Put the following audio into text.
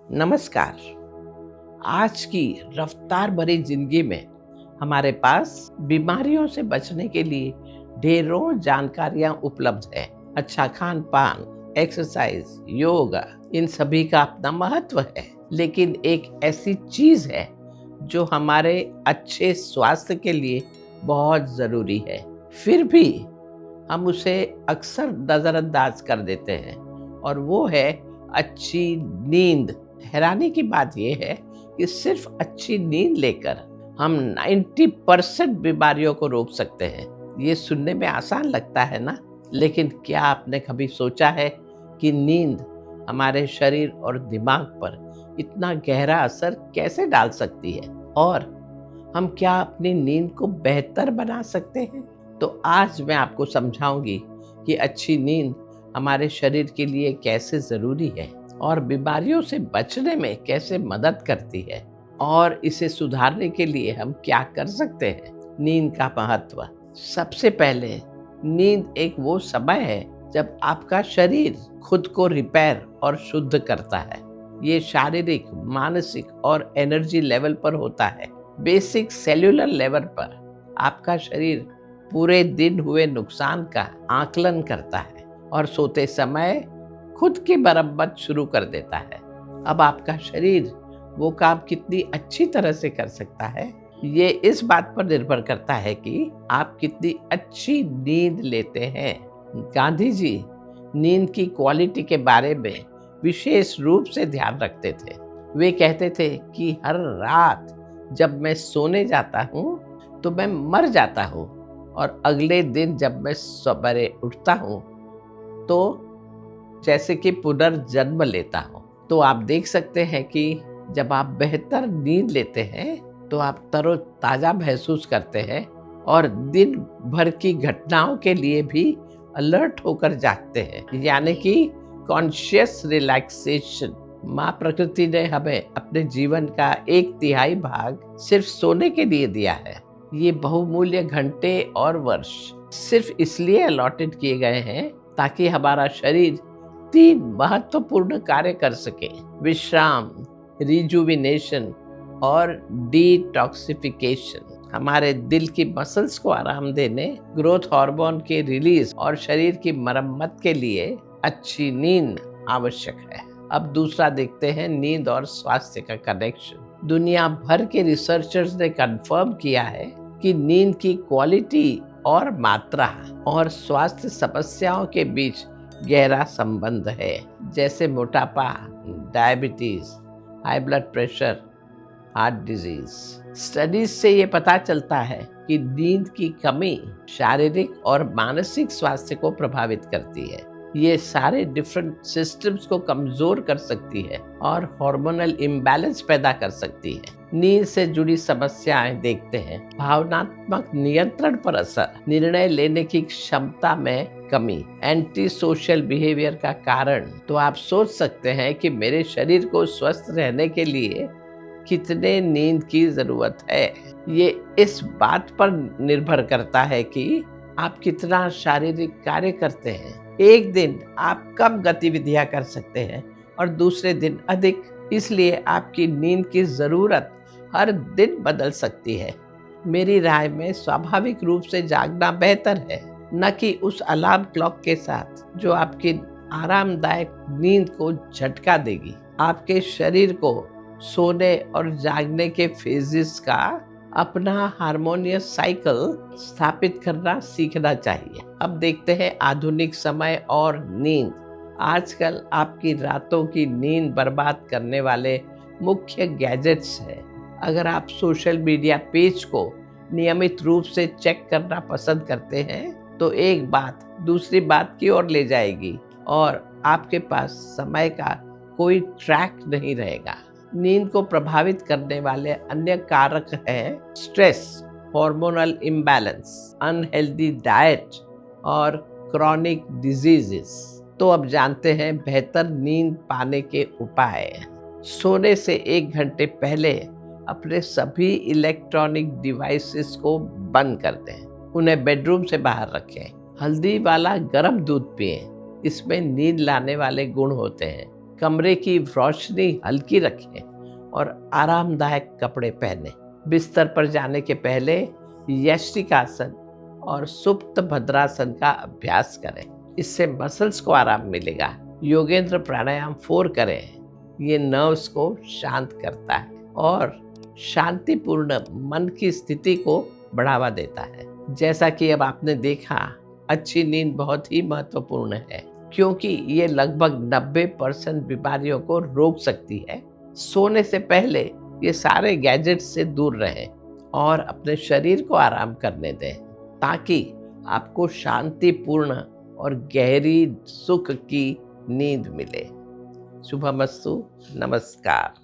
नमस्कार। आज की रफ्तार भरी जिंदगी में हमारे पास बीमारियों से बचने के लिए ढेरों जानकारियां उपलब्ध है। अच्छा खान पान, एक्सरसाइज, योगा, इन सभी का अपना महत्व है। लेकिन एक ऐसी चीज है जो हमारे अच्छे स्वास्थ्य के लिए बहुत जरूरी है, फिर भी हम उसे अक्सर नजरअंदाज कर देते हैं, और वो है अच्छी नींद। हैरानी की बात यह है कि सिर्फ अच्छी नींद लेकर हम 90% बीमारियों को रोक सकते हैं। ये सुनने में आसान लगता है ना, लेकिन क्या आपने कभी सोचा है कि नींद हमारे शरीर और दिमाग पर इतना गहरा असर कैसे डाल सकती है, और हम क्या अपनी नींद को बेहतर बना सकते हैं? तो आज मैं आपको समझाऊंगी कि अच्छी नींद हमारे शरीर के लिए कैसे जरूरी है और बीमारियों से बचने में कैसे मदद करती है, और इसे सुधारने के लिए हम क्या कर सकते हैं। नींद का महत्व। सबसे पहले, नींद एक वो समय है जब आपका शरीर खुद को रिपेयर और शुद्ध करता है। ये शारीरिक, मानसिक और एनर्जी लेवल पर होता है। बेसिक सेल्यूलर लेवल पर आपका शरीर पूरे दिन हुए नुकसान का आकलन करता है और सोते समय खुद की मरम्मत शुरू कर देता है। अब आपका शरीर वो काम कितनी अच्छी तरह से कर सकता है, ये इस बात पर निर्भर करता है कि आप कितनी अच्छी नींद लेते हैं। गांधी जी नींद की क्वालिटी के बारे में विशेष रूप से ध्यान रखते थे। वे कहते थे कि हर रात जब मैं सोने जाता हूँ तो मैं मर जाता हूँ, और अगले दिन जब मैं सवेरे उठता हूँ तो जैसे कि पुनर्जन्म लेता हूँ। तो आप देख सकते हैं कि जब आप बेहतर नींद लेते हैं तो आप तरोताजा महसूस करते हैं और दिन भर की घटनाओं के लिए भी अलर्ट होकर जागते हैं, यानी कि कॉन्शियस रिलैक्सेशन। माँ प्रकृति ने हमें अपने जीवन का 1/3 भाग सिर्फ सोने के लिए दिया है। ये बहुमूल्य घंटे और वर्ष सिर्फ इसलिए अलॉटेड किए गए हैं ताकि हमारा शरीर 3 महत्वपूर्ण कार्य कर सके: विश्राम, रिजुविनेशन और डिटॉक्सिफिकेशन। हमारे दिल की मसल्स को आराम देने, ग्रोथ हार्मोन के रिलीज और शरीर की मरम्मत के लिए अच्छी नींद आवश्यक है। अब दूसरा देखते हैं, नींद और स्वास्थ्य का कनेक्शन। दुनिया भर के रिसर्चर्स ने कंफर्म किया है कि नींद की क्वालिटी और मात्रा और स्वास्थ्य समस्याओं के बीच गहरा संबंध है, जैसे मोटापा, diabetes, high blood pressure, heart disease. Studies से ये पता चलता है कि नींद की कमी शारीरिक और मानसिक स्वास्थ्य को प्रभावित करती है। ये सारे डिफरेंट सिस्टम्स को कमजोर कर सकती है और हार्मोनल इम्बैलेंस पैदा कर सकती है। नींद से जुड़ी समस्याएं देखते हैं। भावनात्मक नियंत्रण पर असर, निर्णय लेने की क्षमता में कमी, एंटी सोशल बिहेवियर का कारण। तो आप सोच सकते हैं कि मेरे शरीर को स्वस्थ रहने के लिए कितने नींद की जरूरत है। ये इस बात पर निर्भर करता है कि आप कितना शारीरिक कार्य करते हैं। एक दिन आप कम गतिविधियां कर सकते हैं और दूसरे दिन अधिक, इसलिए आपकी नींद की जरूरत हर दिन बदल सकती है। मेरी राय में स्वाभाविक रूप से जागना बेहतर है, न कि उस अलार्म क्लॉक के साथ जो आपकी आरामदायक नींद को झटका देगी। आपके शरीर को सोने और जागने के फेजेस का अपना हार्मोनियस साइकिल स्थापित करना सीखना चाहिए। अब देखते हैं आधुनिक समय और नींद। आजकल आपकी रातों की नींद बर्बाद करने वाले मुख्य गैजेट्स हैं। अगर आप सोशल मीडिया पेज को नियमित रूप से चेक करना पसंद करते हैं तो एक बात दूसरी बात की ओर ले जाएगी और आपके पास समय का कोई ट्रैक नहीं रहेगा। नींद को प्रभावित करने वाले अन्य कारक हैं stress, hormonal imbalance, unhealthy diet और क्रॉनिक डिजीजेस। तो अब जानते हैं बेहतर नींद पाने के उपाय। सोने से 1 घंटे पहले अपने सभी इलेक्ट्रॉनिक डिवाइसेस को बंद कर दें। उन्हें बेडरूम से बाहर रखें। हल्दी वाला गर्म दूध पिएं, इसमें नींद लाने वाले गुण होते हैं। कमरे की रोशनी हल्की रखें और आरामदायक कपड़े पहने। बिस्तर पर जाने के पहले यष्टिकासन और सुप्त भद्रासन का अभ्यास करें। इससे मसल्स को आराम मिलेगा। योगेंद्र प्राणायाम 4 करें। ये नर्व्स को शांत करता है और शांतिपूर्ण मन की स्थिति को बढ़ावा देता है। जैसा कि अब आपने देखा, अच्छी नींद बहुत ही महत्वपूर्ण है, क्योंकि ये लगभग 90% बीमारियों को रोक सकती है। सोने से पहले ये सारे गैजेट्स से दूर रहें और अपने शरीर को आराम करने दें, ताकि आपको शांतिपूर्ण और गहरी सुख की नींद मिले। शुभमस्तु। नमस्कार।